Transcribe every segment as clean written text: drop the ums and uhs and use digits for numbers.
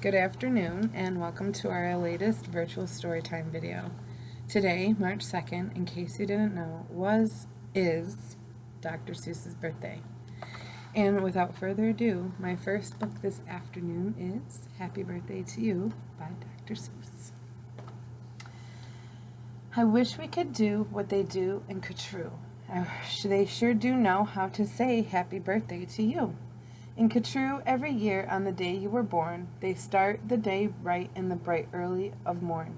Good afternoon, and welcome to our latest virtual storytime video. Today, March 2nd, in case you didn't know, is Dr. Seuss's birthday. And without further ado, my first book this afternoon is Happy Birthday to You by Dr. Seuss. I wish we could do what they do in Catrue. They sure do know how to say happy birthday to you. In Catrue, every year on the day you were born, they start the day right in the bright early of morn,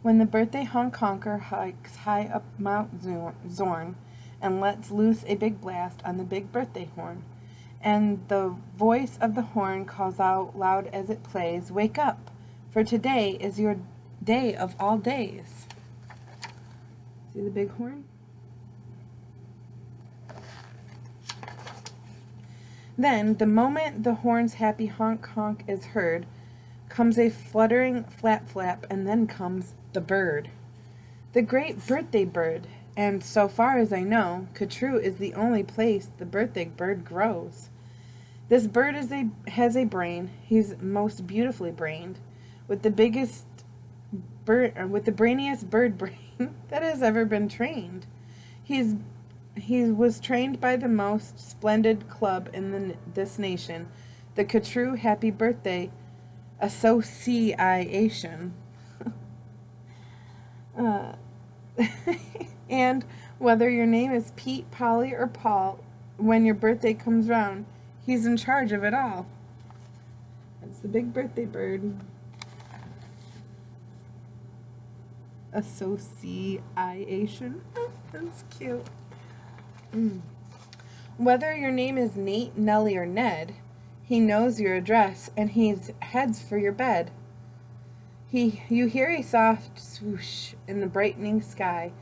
when the birthday honker hikes high up Mount Zorn and lets loose a big blast on the big birthday horn. And the voice of the horn calls out loud as it plays, "Wake up, for today is your day of all days." See the big horn? Then, the moment the horn's happy honk is heard, comes a fluttering flap, and then comes the bird. The great birthday bird, and so far as I know, Catrue is the only place the birthday bird grows. This bird has a brain. He's most beautifully brained, with the brainiest bird brain that has ever been trained. He was trained by the most splendid club in this nation, the Catrue Happy Birthday Association. And whether your name is Pete, Polly, or Paul, when your birthday comes round, he's in charge of it all. That's the big birthday bird. Association. That's cute. Whether your name is Nate, Nellie, or Ned, he knows your address and he's heads for your bed. You hear a soft swoosh in the brightening sky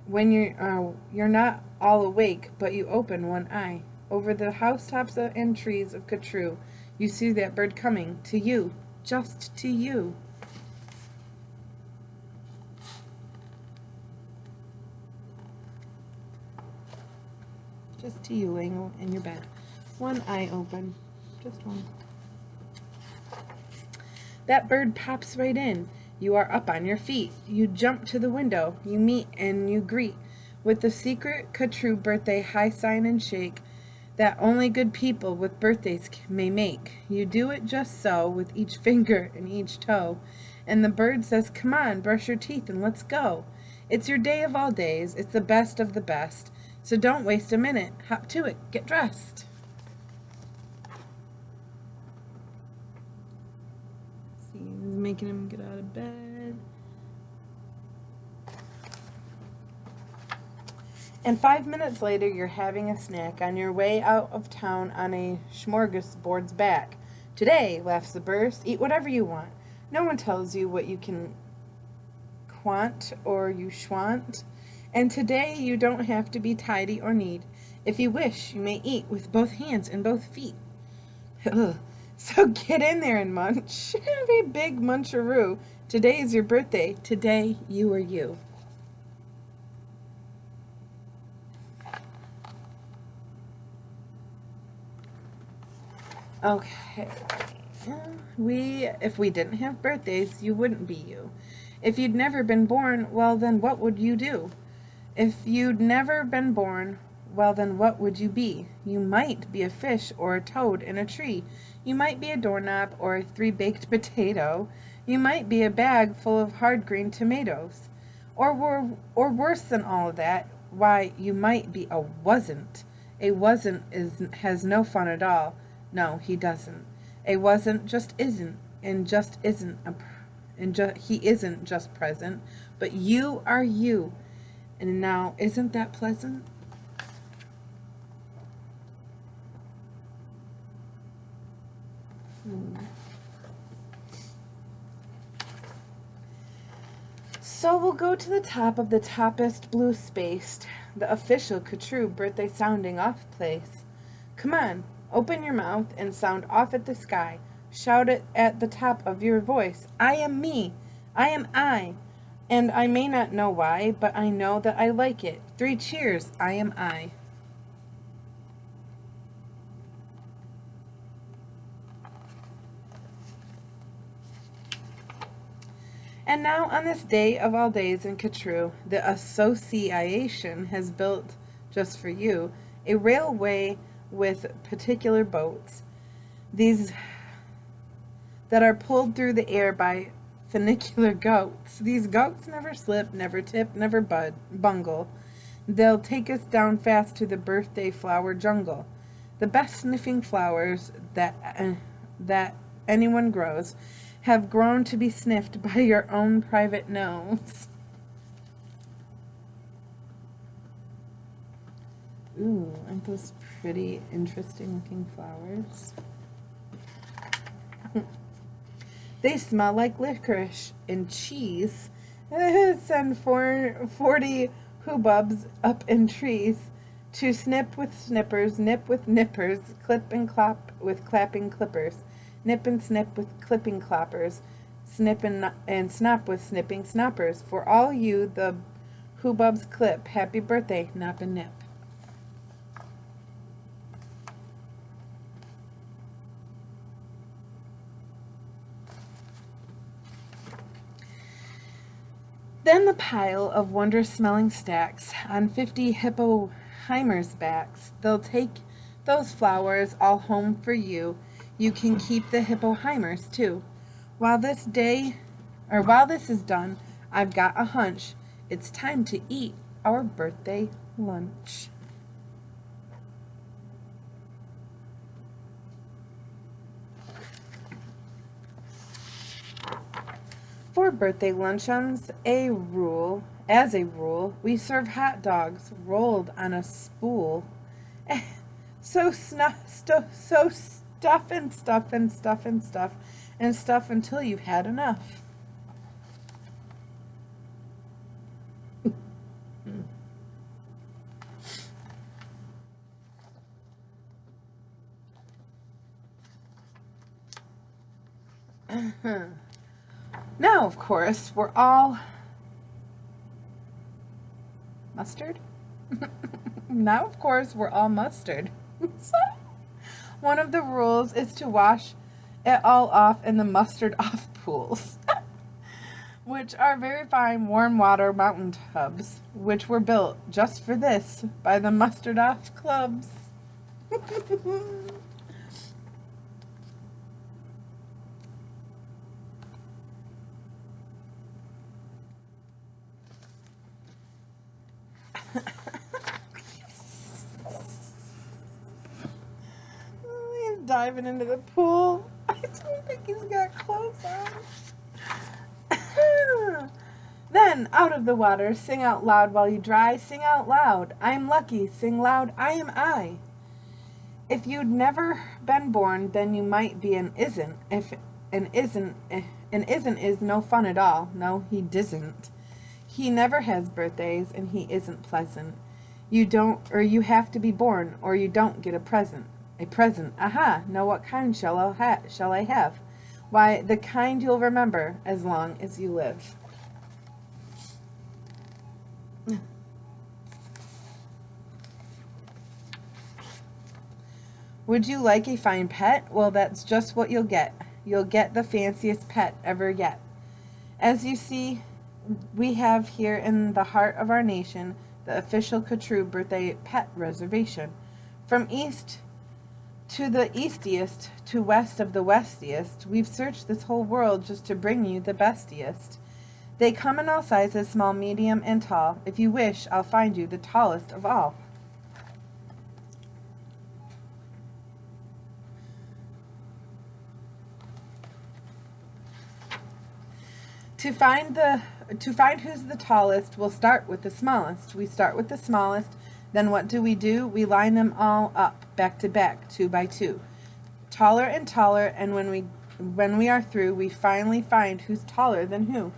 when you're not all awake, but you open one eye. Over the housetops and trees of Catrue, you see that bird coming to you, just to you. Just to you, laying in your bed. One eye open. Just one. That bird pops right in. You are up on your feet. You jump to the window. You meet and you greet with the secret Catrue birthday high sign and shake that only good people with birthdays may make. You do it just so with each finger and each toe. And the bird says, "Come on, brush your teeth and let's go. It's your day of all days. It's the best of the best. So don't waste a minute. Hop to it. Get dressed." See, he's making him get out of bed. And 5 minutes later, you're having a snack on your way out of town on a smorgasbord's back. "Today," laughs the bird, "eat whatever you want. No one tells you what you can quant or you schwant. And today you don't have to be tidy or neat. If you wish, you may eat with both hands and both feet." Ugh. So get in there and munch. Have a big muncharoo. Today is your birthday. Today you are you. Okay. If we didn't have birthdays, you wouldn't be you. If you'd never been born, well, then what would you do? If you'd never been born, well, then what would you be? You might be a fish or a toad in a tree. You might be a doorknob or a 3-baked potato. You might be a bag full of hard green tomatoes. Or worse than all of that, why, you might be a wasn't. A wasn't has no fun at all. No, he doesn't. A wasn't just isn't, and just isn't he isn't just present, but you are you. And now, isn't that pleasant? So we'll go to the top of the toppest blue spaced, the official Catrue birthday sounding off place. Come on, open your mouth and sound off at the sky. Shout it at the top of your voice. "I am me. I am I. And I may not know why, but I know that I like it. 3 cheers, I am I." And now, on this day of all days in Catrue, the Association has built, just for you, a railway with particular boats. These that are pulled through the air by funicular goats. These goats never slip, never tip, never bungle. They'll take us down fast to the birthday flower jungle. The best sniffing flowers that anyone grows have grown to be sniffed by your own private nose. Ooh, aren't those pretty interesting looking flowers? They smell like licorice and cheese. Send 40 hoobubs up in trees to snip with snippers, nip with nippers, clip and clop with clapping clippers, nip and snip with clipping cloppers, snip and snap with snipping snoppers. For all you the hoobubs clip, happy birthday, nop and nip. Then the pile of wondrous-smelling stacks on 50 hippoheimers' backs. They'll take those flowers all home for you. You can keep the hippoheimers too. While this is done, I've got a hunch. It's time to eat our birthday lunch. For birthday luncheons, as a rule, we serve hot dogs rolled on a spool. So stuff and stuff and stuff and stuff and stuff until you've had enough. Now, of course, we're all mustard. Now, of course, we're all mustard. One of the rules is to wash it all off in the mustard off pools, which are very fine warm water mountain tubs, which were built just for this by the mustard off clubs. He's diving into the pool. I don't think he's got clothes on. Then, out of the water, sing out loud while you dry. Sing out loud. I am lucky. Sing loud. I am I. If you'd never been born, then you might be an isn't. If an isn't is no fun at all. No, he disn't. He never has birthdays, and he isn't pleasant. You have to be born, or you don't get a present. A present. Aha! Now what kind shall I have? Why, the kind you'll remember as long as you live. Would you like a fine pet? Well, that's just what you'll get. You'll get the fanciest pet ever yet. As you see, we have here in the heart of our nation the official Catrue birthday pet reservation. From east to the eastiest, to west of the westiest, we've searched this whole world just to bring you the bestiest. They come in all sizes, small, medium, and tall. If you wish, I'll find you the tallest of all. To find who's the tallest, we'll start with the smallest. We start with the smallest, then what do? We line them all up, back to back, 2 by 2. Taller and taller, and when we are through, we finally find who's taller than who.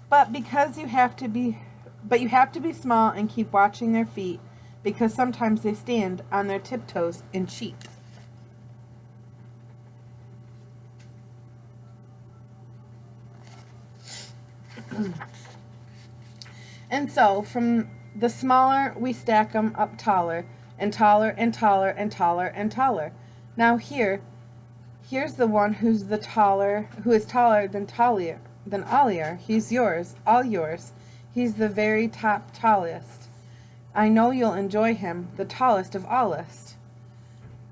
But you have to be small and keep watching their feet, because sometimes they stand on their tiptoes and cheat. And so, from the smaller, we stack them up taller, and taller, and taller, and taller, and taller. Now here's the one who is taller than taller, than all are. He's yours, all yours. He's the very tallest. I know you'll enjoy him, the tallest of allest.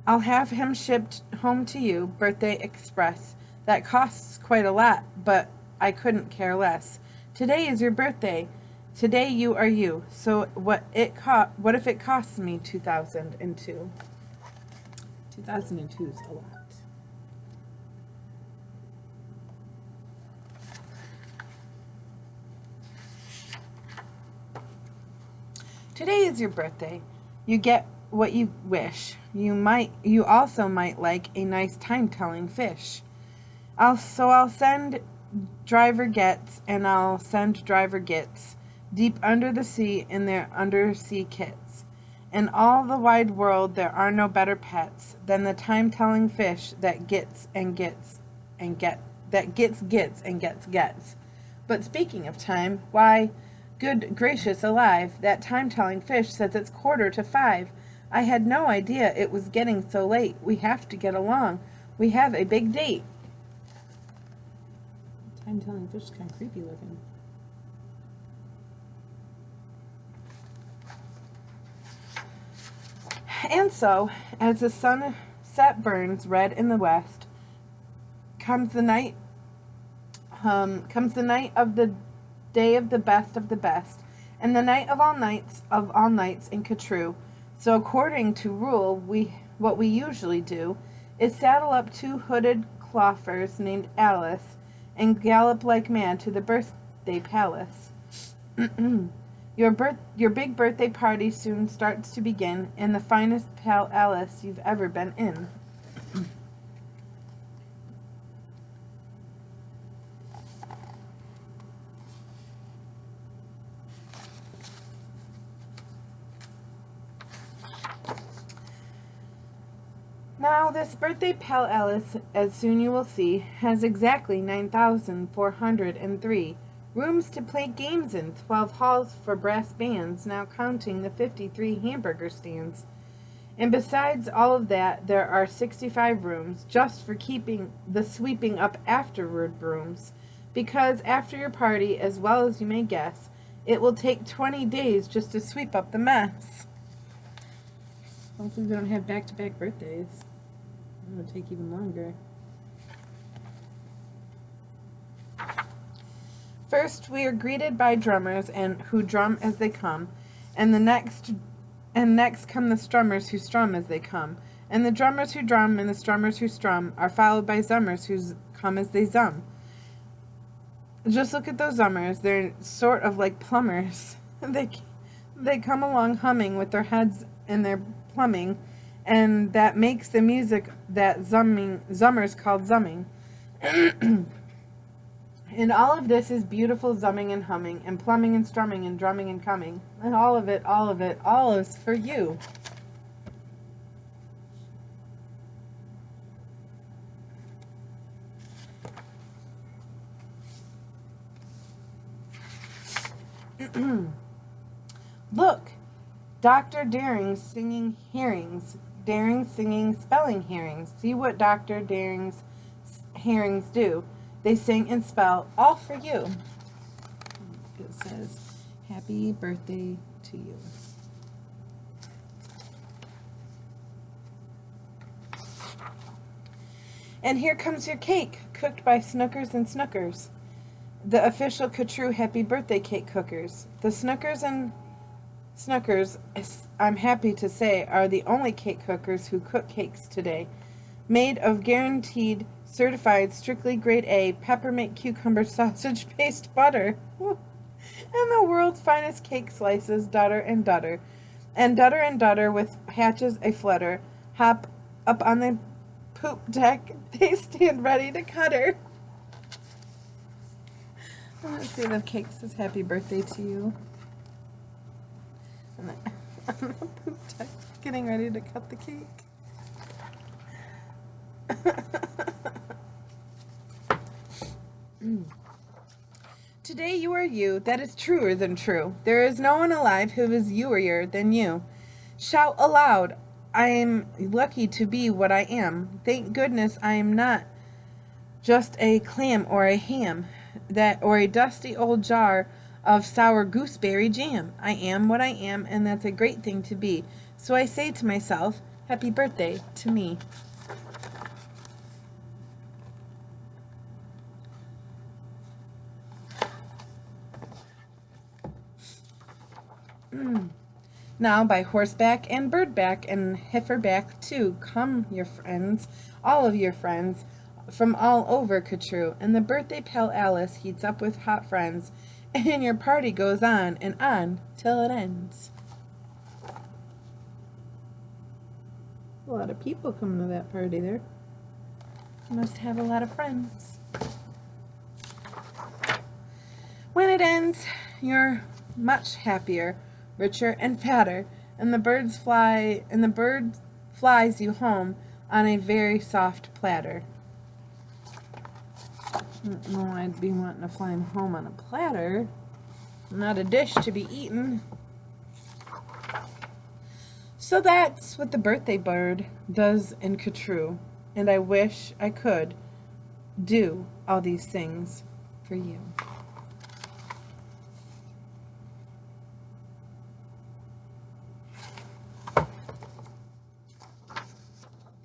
I'll have him shipped home to you, birthday express. That costs quite a lot, but I couldn't care less. Today is your birthday. Today you are you. So what if it costs me 2002? 2002 is a lot. Today is your birthday. You get what you wish. You also might like a nice time-telling fish. I'll send driver gets, and I'll send driver gets deep under the sea in their undersea kits. In all the wide world there are no better pets than the time-telling fish that gets and gets and gets. But speaking of time, why, good gracious alive, that time-telling fish says it's 4:45. I had no idea it was getting so late. We have to get along. We have a big date. Time-telling fish is kind of creepy looking. And so, as the sunset burns red in the west, comes the night of the day of the best, and the night of all nights in Catrue. So according to rule, what we usually do is saddle up 2 hooded cloffers named Alice and gallop like mad to the birthday palace. Your big birthday party soon starts to begin in the finest palace you've ever been in. Now, this birthday palace, as soon you will see, has exactly 9,403 rooms to play games in, 12 halls for brass bands, now counting the 53 hamburger stands. And besides all of that, there are 65 rooms just for keeping the sweeping up afterward brooms, because after your party, as well as you may guess, it will take 20 days just to sweep up the mess. Hopefully we don't have back-to-back birthdays. It would take even longer. First, we are greeted by drummers and who drum as they come, and next come the strummers who strum as they come, and the drummers who drum and the strummers who strum are followed by zummers who come as they zum. Just look at those zummers; they're sort of like plumbers. They come along humming with their heads in their plumbing, and that makes the music that zummers called zumming. And all of this is beautiful zumming and humming, and plumbing and strumming and drumming and coming. And all of it, all is for you. Look, Dr. Daring's singing herrings. Daring singing spelling herrings. See what Dr. Daring's herrings do. They sing and spell all for you. It says, happy birthday to you. And here comes your cake, cooked by Snookers and Snookers, the official Catrue happy birthday cake cookers. The Snookers and Snookers, I'm happy to say, are the only cake cookers who cook cakes today, made of guaranteed, certified, strictly grade A, peppermint cucumber sausage paste butter, and the world's finest cake slices, dutter and dutter, with hatches a flutter, hop up on the poop deck, they stand ready to cut her. Let's see, the cake says happy birthday to you. And on the poop deck, getting ready to cut the cake. Today you are you, that is truer than true. There is no one alive who is youer than you. Shout aloud, I am lucky to be what I am. Thank goodness I am not just a clam or a ham. or a dusty old jar of sour gooseberry jam. I am what I am, and that's a great thing to be. So I say to myself, happy birthday to me. Now by horseback and birdback and heiferback too, come your friends, all of your friends, from all over Catrue, and the birthday pale Alice heats up with hot friends, and your party goes on and on till it ends. A lot of people coming to that party there. You must have a lot of friends. When it ends, you're much happier, richer and fatter, and the bird flies you home on a very soft platter. I don't know, I'd be wanting to fly him home on a platter, not a dish to be eaten. So that's what the birthday bird does in Catrue, and I wish I could do all these things for you.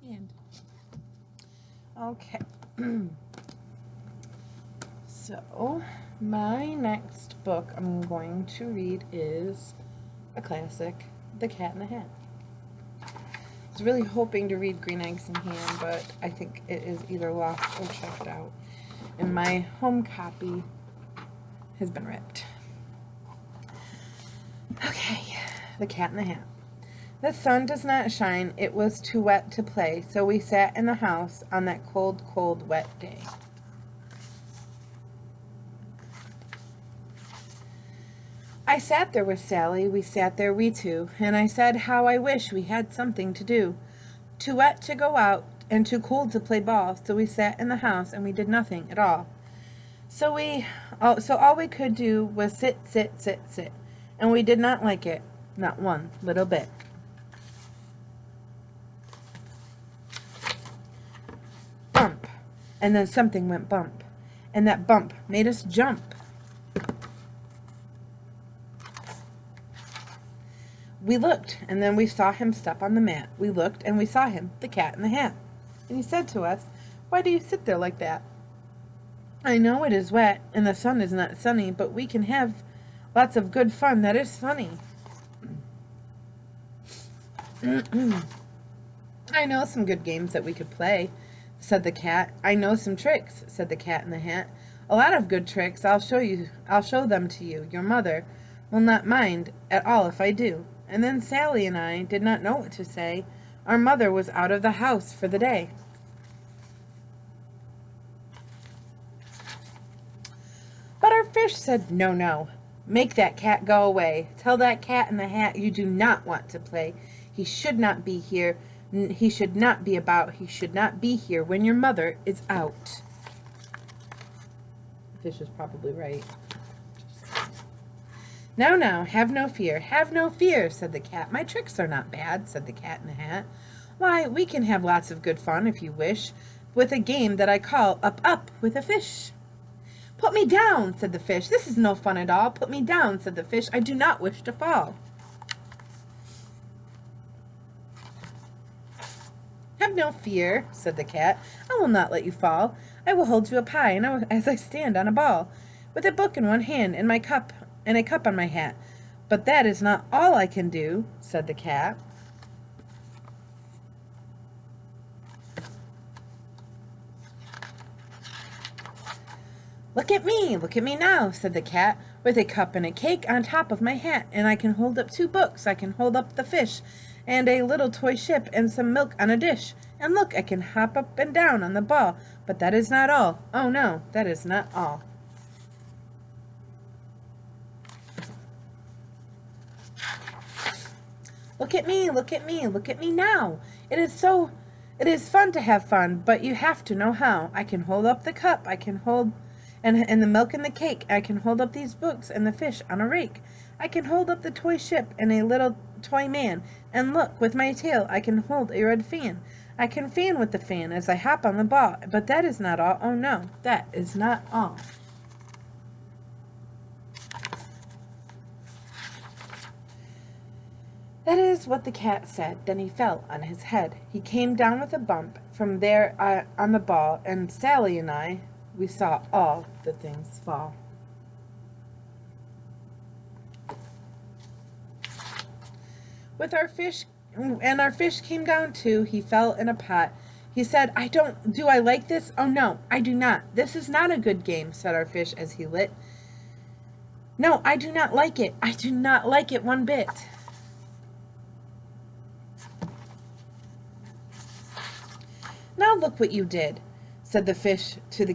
And okay. So, my next book I'm going to read is a classic, The Cat in the Hat. I was really hoping to read Green Eggs and Ham, but I think it is either lost or checked out. And my home copy has been ripped. Okay, The Cat in the Hat. The sun does not shine, it was too wet to play, so we sat in the house on that cold, cold, wet day. I sat there with Sally, we sat there we two, and I said how I wish we had something to do. Too wet to go out, and too cold to play ball, so we sat in the house and we did nothing at all. So all we could do was sit, sit, sit, sit, and we did not like it, not one little bit. Bump, and then something went bump, and that bump made us jump. We looked, and then we saw him step on the mat. We looked, and we saw him, the cat in the hat. And he said to us, "Why do you sit there like that? I know it is wet, and the sun is not sunny, but we can have lots of good fun that is funny." "I know some good games that we could play," said the cat. "I know some tricks," said the cat in the hat. "A lot of good tricks. I'll show them to you. Your mother will not mind at all if I do." And then Sally and I did not know what to say. Our mother was out of the house for the day. But our fish said, "No, no. Make that cat go away. Tell that cat in the hat you do not want to play. He should not be here. He should not be about. He should not be here when your mother is out." The fish is probably right. "Now, now, have no fear, said the cat. "My tricks are not bad," said the cat in the hat. "Why, we can have lots of good fun, if you wish, with a game that I call Up, Up with a Fish." "Put me down," said the fish. "This is no fun at all. Put me down," said the fish. "I do not wish to fall." "Have no fear," said the cat. "I will not let you fall. I will hold you up high, and as I stand on a ball, with a book in one hand and a cup on my hat. But that is not all I can do," said the cat. Look at me now," said the cat, "with a cup and a cake on top of my hat, and I can hold up 2 books, I can hold up the fish, and a little toy ship, and some milk on a dish, and look, I can hop up and down on the ball, but that is not all. Oh no, that is not all." Look at me now. It is fun to have fun, but you have to know how. I can hold up the cup, I can hold, and the milk and the cake. I can hold up these books and the fish on a rake. I can hold up the toy ship and a little toy man, and look, with my tail I can hold a red fan. I can fan with the fan as I hop on the ball, but that is not all. Oh no, that is not all. That is what the cat said. Then he fell on his head. He came down with a bump from there on the ball, and Sally and I, we saw all the things fall. With our fish, and our fish came down too. He fell in a pot. He said, do I like this? Oh no, I do not. This is not a good game, said our fish as he lit. No, I do not like it. I do not like it one bit. Now look what you did, said the fish to the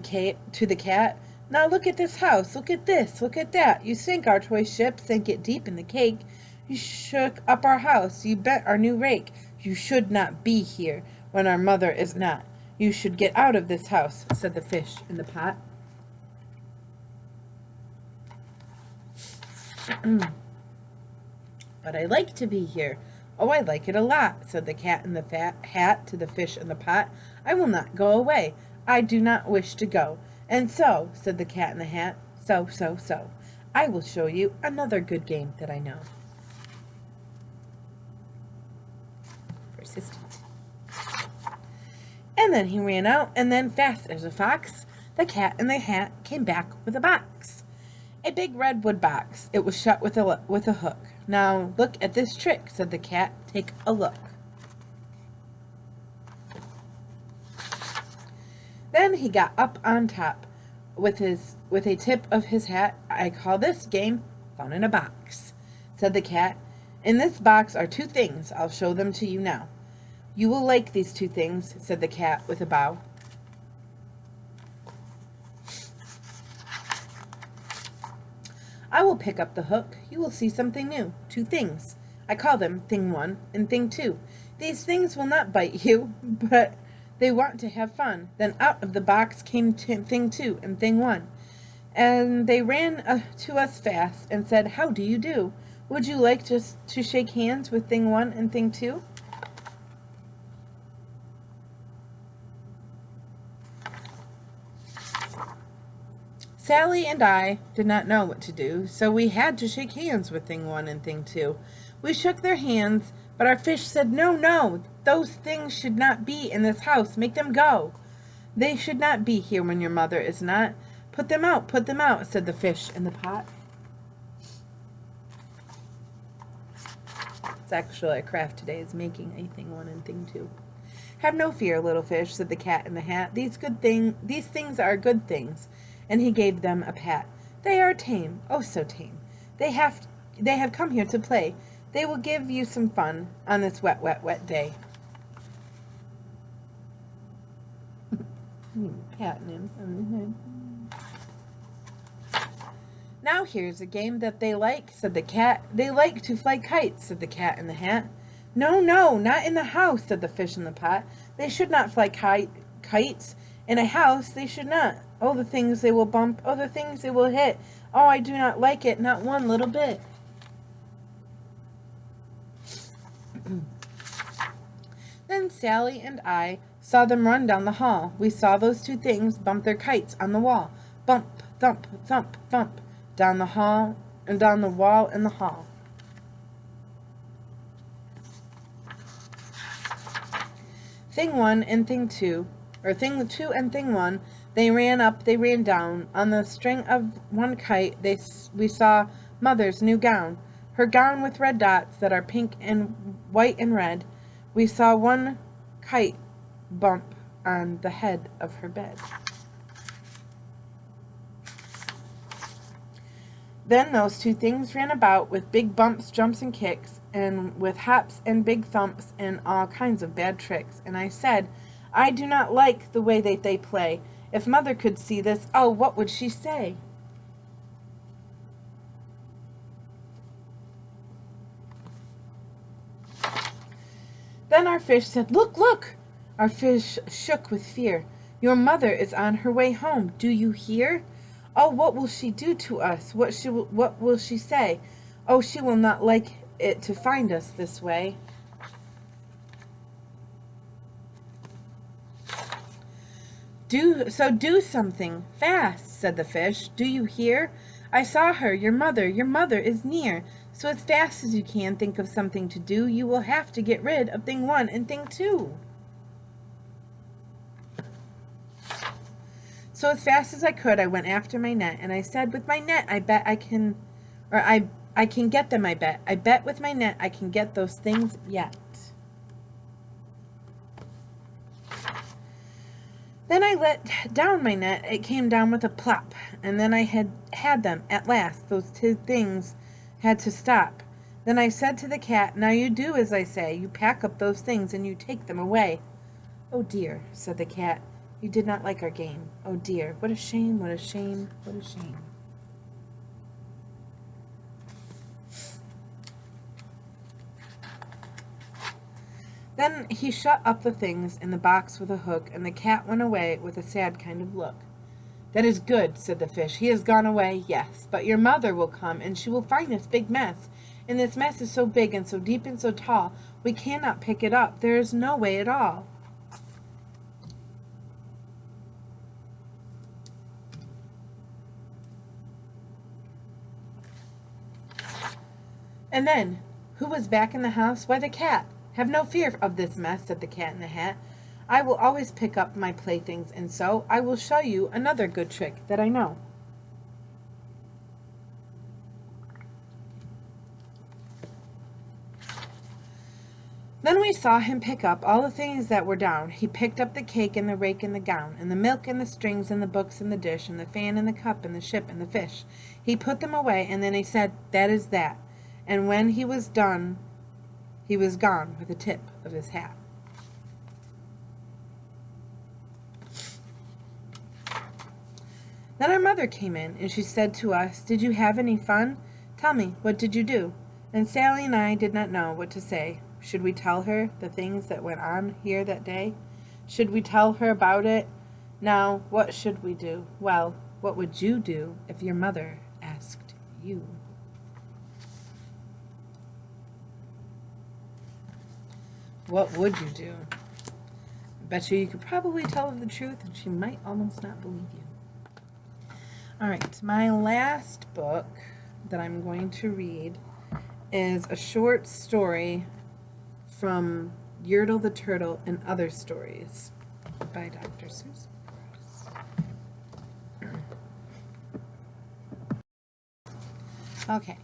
cat. Now look at this house. Look at this. Look at that. You sank our toy ship, sank it deep in the cake. You shook up our house. You bent our new rake. You should not be here when our mother is not. You should get out of this house, said the fish in the pot. But I like to be here. Oh, I like it a lot, said the cat in the hat to the fish in the pot. I will not go away. I do not wish to go. And so, said the cat in the hat, so, I will show you another good game that I know. Persistent. And then he ran out, and then, fast as a fox, the cat in the hat came back with a box. A big redwood box. It was shut with a hook. Now look at this trick, said the cat. Take a look. Then he got up on top with a tip of his hat. I call this game Fun in a Box, said the cat. In this box are two things. I'll show them to you now. You will like these two things, said the cat with a bow. I will pick up the hook. You will see something new. Two things. I call them Thing 1 and Thing 2. These things will not bite you, but they want to have fun. Then out of the box came Thing 2 and Thing 1. And they ran to us fast and said, how do you do? Would you like just to shake hands with Thing 1 and Thing 2? Sally and I did not know what to do, so we had to shake hands with Thing 1 and Thing 2. We shook their hands, but our fish said, no, those things should not be in this house. Make them go. They should not be here when your mother is not. Put them out, said the fish in the pot. It's actually a craft today is making a Thing 1 and Thing 2. Have no fear, little fish, said the cat in the hat. These things are good things. And he gave them a pat. They are tame, oh so tame. They have come here to play. They will give you some fun on this wet day. Patting him on the head. Now here's a game that they like, said the cat. They like to fly kites, said the cat in the hat. No, not in the house, said the fish in the pot. They should not fly kites. In a house, they should not. Oh, the things they will bump. Oh, the things they will hit. Oh, I do not like it, not one little bit. Then Sally and I saw them run down the hall. We saw those two things bump their kites on the wall. Bump, thump, thump, bump. Down the hall and down the wall in the hall. Thing 1 and Thing 2, or Thing 2 and Thing 1, they ran up, they ran down. On the string of one kite, we saw Mother's new gown. Her gown with red dots that are pink and white and red. We saw one kite bump on the head of her bed. Then those two things ran about with big bumps, jumps, and kicks, and with hops and big thumps and all kinds of bad tricks. And I said, I do not like the way that they play. If Mother could see this, oh, what would she say? Then our fish said, look, look! Our fish shook with fear. Your mother is on her way home. Do you hear? Oh, what will she do to us? What will she say? Oh, she will not like it to find us this way. Do something fast, said the fish. Do you hear? I saw her. Your mother is near. So as fast as you can think of something to do, you will have to get rid of thing 1 and thing 2. So as fast as I could, I went after my net, and I said, with my net, I bet I can, or I can get them, I bet. I bet with my net I can get those things yet. Then I let down my net. It came down with a plop, and then I had them at last. Those 2 things had to stop. Then I said to the cat, now you do as I say. You pack up those things and you take them away. Oh dear, said the cat. You did not like our game. Oh dear, what a shame, what a shame, what a shame. Then he shut up the things in the box with a hook, and the cat went away with a sad kind of look. That is good, said the fish. He has gone away, yes, but your mother will come, and she will find this big mess. And this mess is so big and so deep and so tall, we cannot pick it up. There is no way at all. And then, who was back in the house? Why, the cat. Have no fear of this mess, said the cat in the hat. I will always pick up my playthings, and so I will show you another good trick that I know. Then we saw him pick up all the things that were down. He picked up the cake and the rake and the gown, and the milk and the strings and the books and the dish, and the fan and the cup and the ship and the fish. He put them away, and then he said, that is that. And when he was done, he was gone with the tip of his hat. Then our mother came in, and she said to us, did you have any fun? Tell me, what did you do? And Sally and I did not know what to say. Should we tell her the things that went on here that day? Should we tell her about it? Now, what should we do? Well, what would you do if your mother asked you? What would you do? I bet you could probably tell her the truth, and she might almost not believe you. All right, my last book that I'm going to read is a short story from Yertle the Turtle and Other Stories by Dr. Seuss. Okay,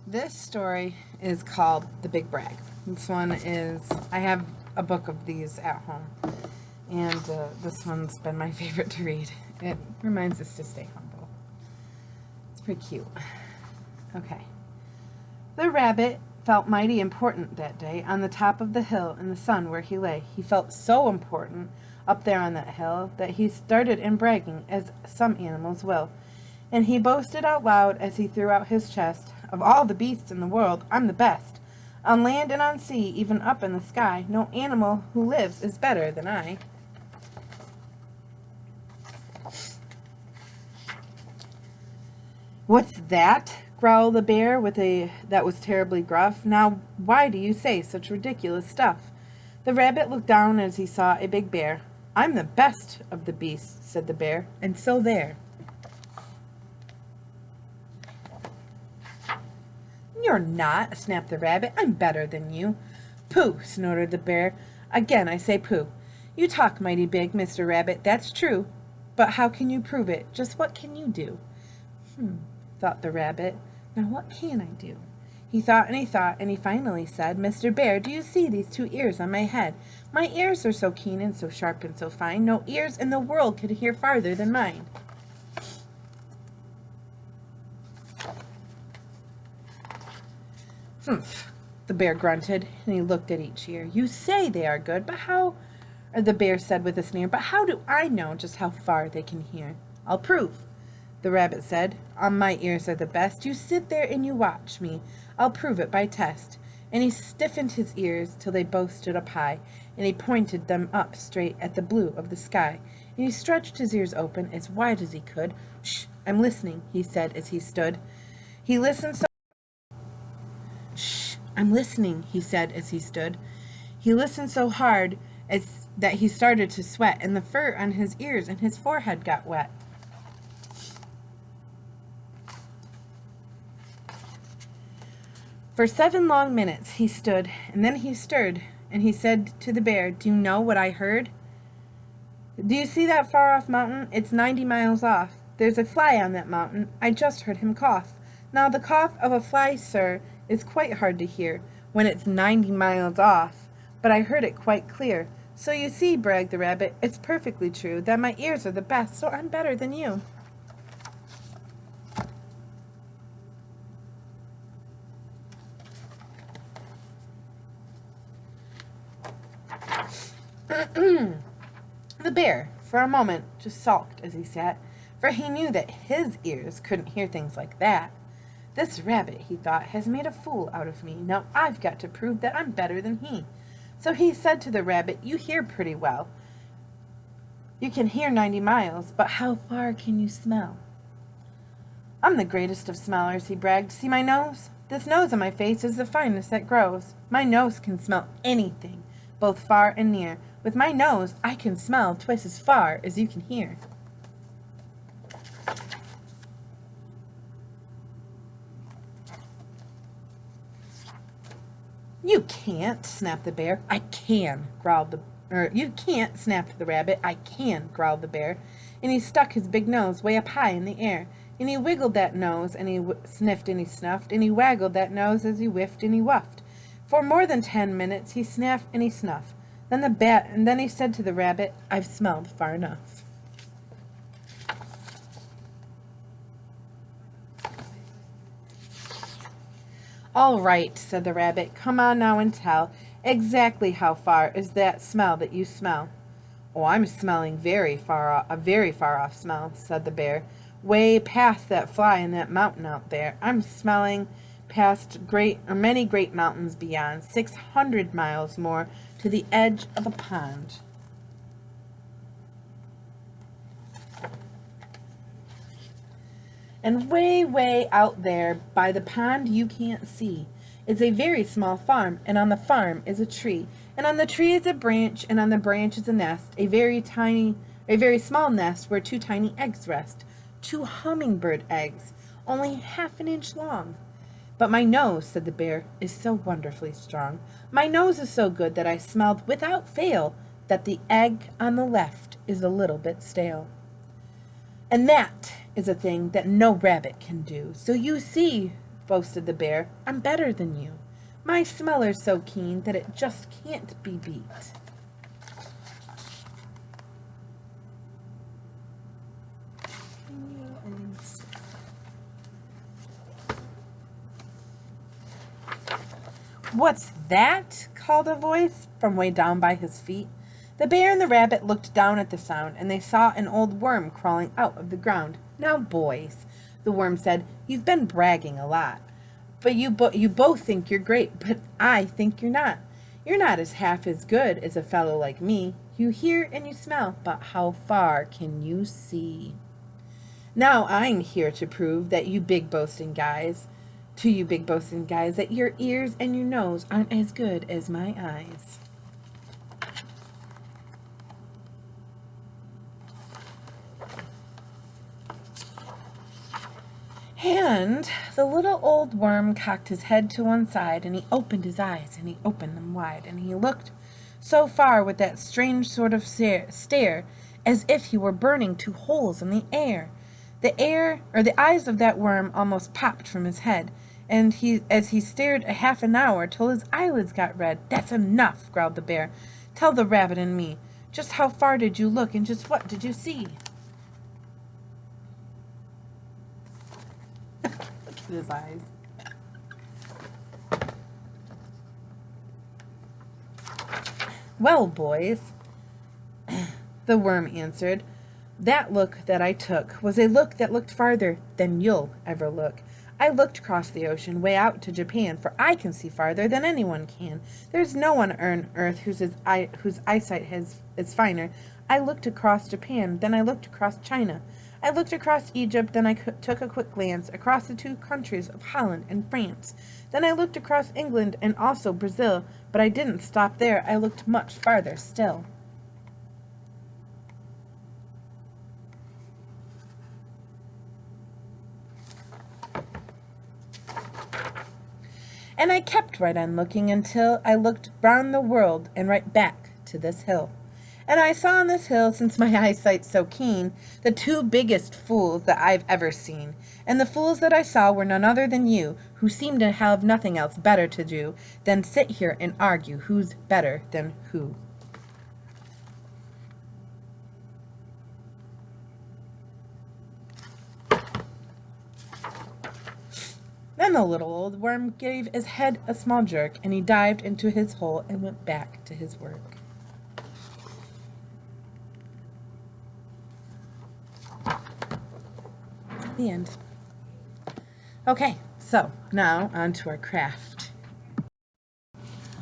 this story is called The Big Brag. This one is, I have a book of these at home, and this one's been my favorite to read. It reminds us to stay humble. It's pretty cute. Okay. The rabbit felt mighty important that day on the top of the hill in the sun where he lay. He felt so important up there on that hill that he started in bragging, as some animals will. And he boasted out loud as he threw out his chest, of all the beasts in the world, I'm the best. On land and on sea, even up in the sky, no animal who lives is better than I. What's that? Growled the bear that was terribly gruff. Now, why do you say such ridiculous stuff? The rabbit looked down as he saw a big bear. I'm the best of the beasts, said the bear, and so there. You're not, snapped the rabbit. I'm better than you. Pooh, snorted the bear. Again I say pooh. You talk mighty big, Mr. Rabbit, that's true. But how can you prove it? Just what can you do? Thought the rabbit. Now what can I do? He thought, and he finally said, Mr. Bear, do you see these 2 ears on my head? My ears are so keen and so sharp and so fine, no ears in the world could hear farther than mine. Humph, the bear grunted, and he looked at each ear. You say they are good, but how, or the bear said with a sneer, but how do I know just how far they can hear? I'll prove, the rabbit said. My ears are the best. You sit there and you watch me. I'll prove it by test. And he stiffened his ears till they both stood up high, and he pointed them up straight at the blue of the sky, and he stretched his ears open as wide as he could. Shh, I'm listening, he said as he stood. He listened so Shh, I'm listening, he said as he stood. He listened so hard as that he started to sweat, and the fur on his ears and his forehead got wet. For 7 long minutes he stood, and then he stirred, and he said to the bear, "Do you know what I heard? Do you see that far-off mountain? It's 90 miles off. There's a fly on that mountain. I just heard him cough. Now the cough of a fly, sir, is quite hard to hear when it's 90 miles off, but I heard it quite clear. So you see," bragged the rabbit, "it's perfectly true that my ears are the best, so I'm better than you." The bear, for a moment, just sulked as he sat, for he knew that his ears couldn't hear things like that. "This rabbit," he thought, "has made a fool out of me. Now I've got to prove that I'm better than he." So he said to the rabbit, "You hear pretty well. You can hear 90 miles, but how far can you smell?" "I'm the greatest of smellers," he bragged. "See my nose? This nose on my face is the finest that grows. My nose can smell anything, both far and near. With my nose, I can smell twice as far as you can hear." "You can't," snapped the bear. "I can," growled "You can't," snapped the rabbit. "I can," growled the bear. And he stuck his big nose way up high in the air. And he wiggled that nose, and he sniffed and he snuffed, and he waggled that nose as he whiffed and he wuffed. For more than 10 minutes he snaffed and he snuffed. Then he said to the rabbit, "I've smelled far enough." "All right," said the rabbit. "Come on now and tell. Exactly how far is that smell that you smell?" "Oh, I'm smelling very far off, a very far off smell," said the bear. "Way past that fly in that mountain out there. I'm smelling past many great mountains beyond, 600 miles more, to the edge of a pond." "And way, way out there by the pond you can't see is a very small farm, and on the farm is a tree, and on the tree is a branch, and on the branch is a nest, a very small nest where 2 tiny eggs rest, 2 hummingbird eggs, only half an inch long. But my nose," said the bear, "is so wonderfully strong. My nose is so good that I smelled without fail that the egg on the left is a little bit stale. And that is a thing that no rabbit can do. So you see," boasted the bear, "I'm better than you. My smeller's so keen that it just can't be beat." "What's that?" called a voice from way down by his feet. The bear and the rabbit looked down at the sound, and they saw an old worm crawling out of the ground. "Now, boys," the worm said, "you've been bragging a lot. But you both think you're great, but I think you're not. You're not half as good as a fellow like me. You hear and you smell, but how far can you see? Now I'm here to prove that you big boasting guys, that your ears and your nose aren't as good as my eyes." And the little old worm cocked his head to one side, and he opened his eyes, and he opened them wide, and he looked so far with that strange sort of stare, as if he were burning 2 holes in the air. The eyes of that worm almost popped from his head, and as he stared a half an hour till his eyelids got red. "That's enough," growled the bear. "Tell the rabbit and me, just how far did you look, and just what did you see?" Look at his eyes. "Well, boys," the worm answered, "that look that I took was a look that looked farther than you'll ever look. I looked across the ocean way out to Japan, for I can see farther than anyone can. There's no one on earth whose eyesight is finer. I looked across Japan, then I looked across China. I looked across Egypt, then I took a quick glance across the 2 countries of Holland and France. Then I looked across England and also Brazil, but I didn't stop there. I looked much farther still." And I kept right on looking until I looked round the world and right back to this hill. And I saw on this hill, since my eyesight's so keen, the two biggest fools that I've ever seen. And the fools that I saw were none other than you, who seem to have nothing else better to do than sit here and argue who's better than who. Then the little old worm gave his head a small jerk, and he dived into his hole and went back to his work. The end. Okay, so now on to our craft.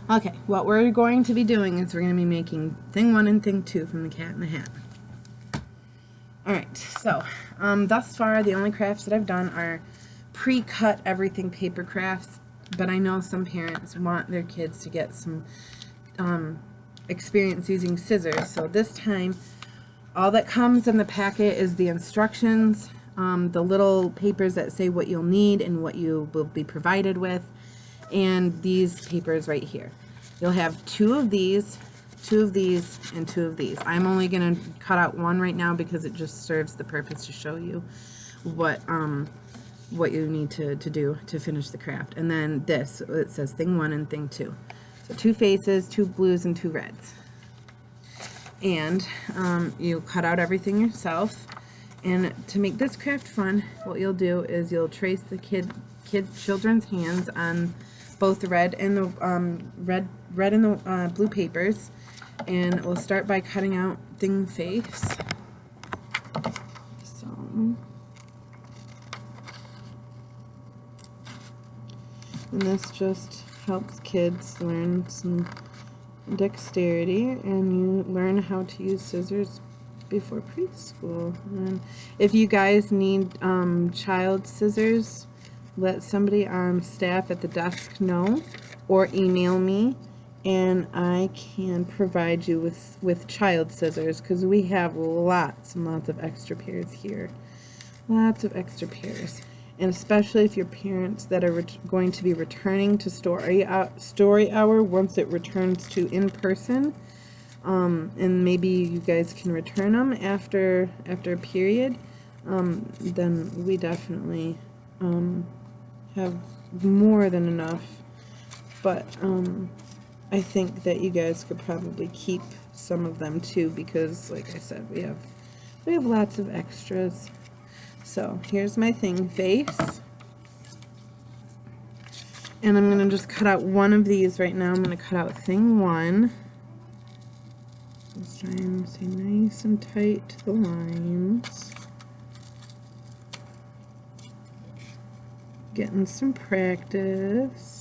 Okay, what we're going to be doing is we're going to be making thing 1 and thing 2 from the Cat in the Hat. Alright, so thus far the only crafts that I've done are pre-cut everything paper crafts, but I know some parents want their kids to get some experience using scissors, so this time all that comes in the packet is the instructions, the little papers that say what you'll need and what you will be provided with, and these papers right here. You'll have 2 of these, 2 of these, and 2 of these. I'm only going to cut out 1 right now because it just serves the purpose to show you what you need to do to finish the craft. And then this, it says thing 1 and thing 2. So 2 faces, 2 blues, and 2 reds. And you cut out everything yourself. And to make this craft fun, what you'll do is you'll trace the children's hands on both the red and the red and the blue papers. And we'll start by cutting out thing face. So. And this just helps kids learn some dexterity, and you learn how to use scissors before preschool. And if you guys need child scissors, let somebody on staff at the desk know, or email me, and I can provide you with child scissors, because we have lots and lots of extra pairs here. Lots of extra pairs. And especially if your parents that are going to be returning to story hour once it returns to in-person, and maybe you guys can return them after a period, then we definitely have more than enough. But I think that you guys could probably keep some of them too, because like I said, we have lots of extras. So here's my thing face, and I'm going to just cut out 1 of these right now. I'm going to cut out thing 1. Just try and stay nice and tight to the lines. Getting some practice.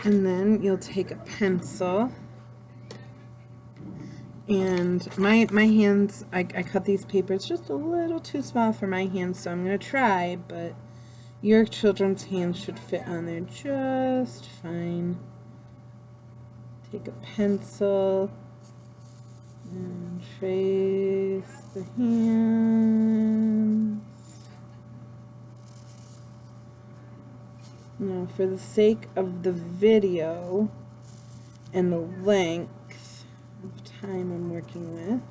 And then you'll take a pencil, and my hands, I cut these papers just a little too small for my hands, so I'm going to try, but your children's hands should fit on there just fine. Take a pencil and trace the hands. Now, for the sake of the video and the length of time I'm working with,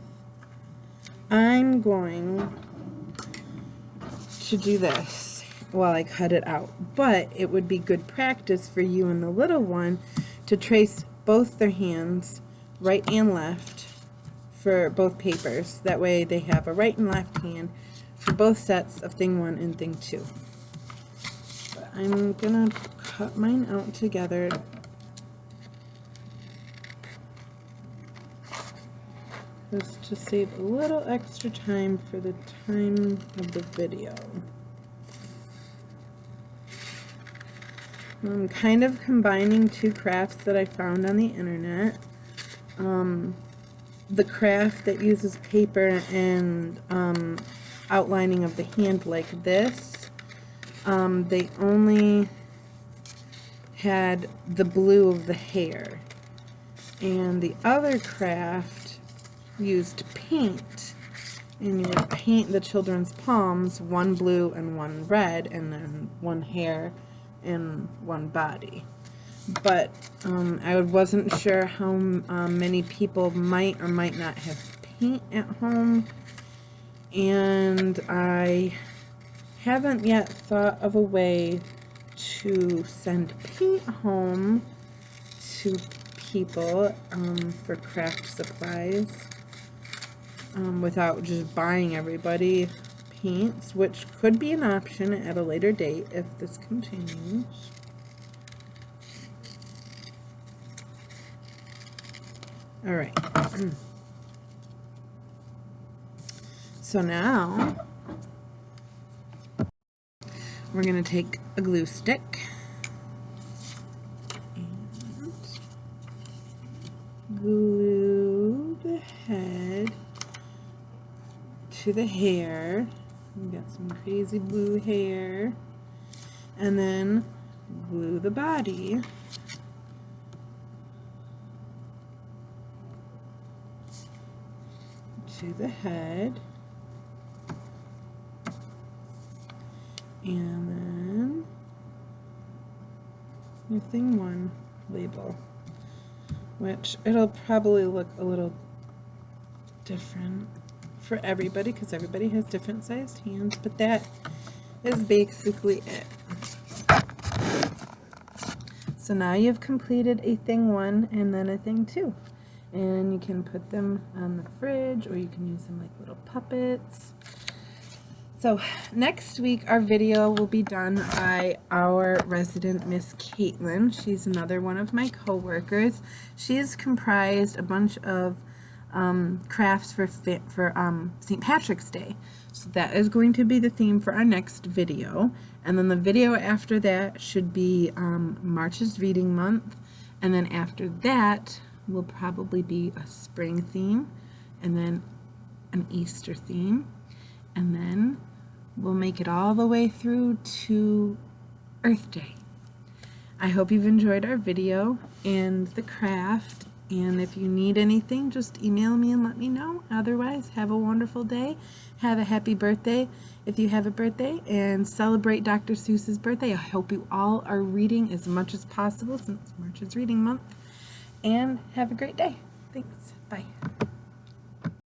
I'm going to do this while I cut it out. But it would be good practice for you and the little one to trace both their hands, right and left, for both papers. That way they have a right and left hand for both sets of thing 1 and thing 2. I'm gonna cut mine out together just to save a little extra time for the time of the video. I'm kind of combining 2 crafts that I found on the internet. The craft that uses paper and outlining of the hand like this. They only had the blue of the hair, and the other craft used paint, and you would paint the children's palms, one blue and one red, and then one hair and one body. But I wasn't sure how many people might or might not have paint at home, and I haven't yet thought of a way to send paint home to people for craft supplies without just buying everybody paints, which could be an option at a later date if this continues. All right. So now we're going to take a glue stick and glue the head to the hair. We got some crazy blue hair. And then glue the body to the head. And then your thing one label, which it'll probably look a little different for everybody because everybody has different sized hands, but that is basically it. So now you've completed a thing one and then a thing two, and you can put them on the fridge or you can use them like little puppets. So next week our video will be done by our resident Miss Caitlin. She's another one of my co-workers. She's comprised a bunch of crafts for St. Patrick's Day. So that is going to be the theme for our next video. And then the video after that should be March's Reading Month. And then after that will probably be a spring theme and then an Easter theme. And then we'll make it all the way through to Earth Day. I hope you've enjoyed our video and the craft, and if you need anything, just email me and let me know. Otherwise, have a wonderful day. Have a happy birthday if you have a birthday, and celebrate Dr. Seuss's birthday. I hope you all are reading as much as possible since March is reading month, and have a great day. Thanks. Bye.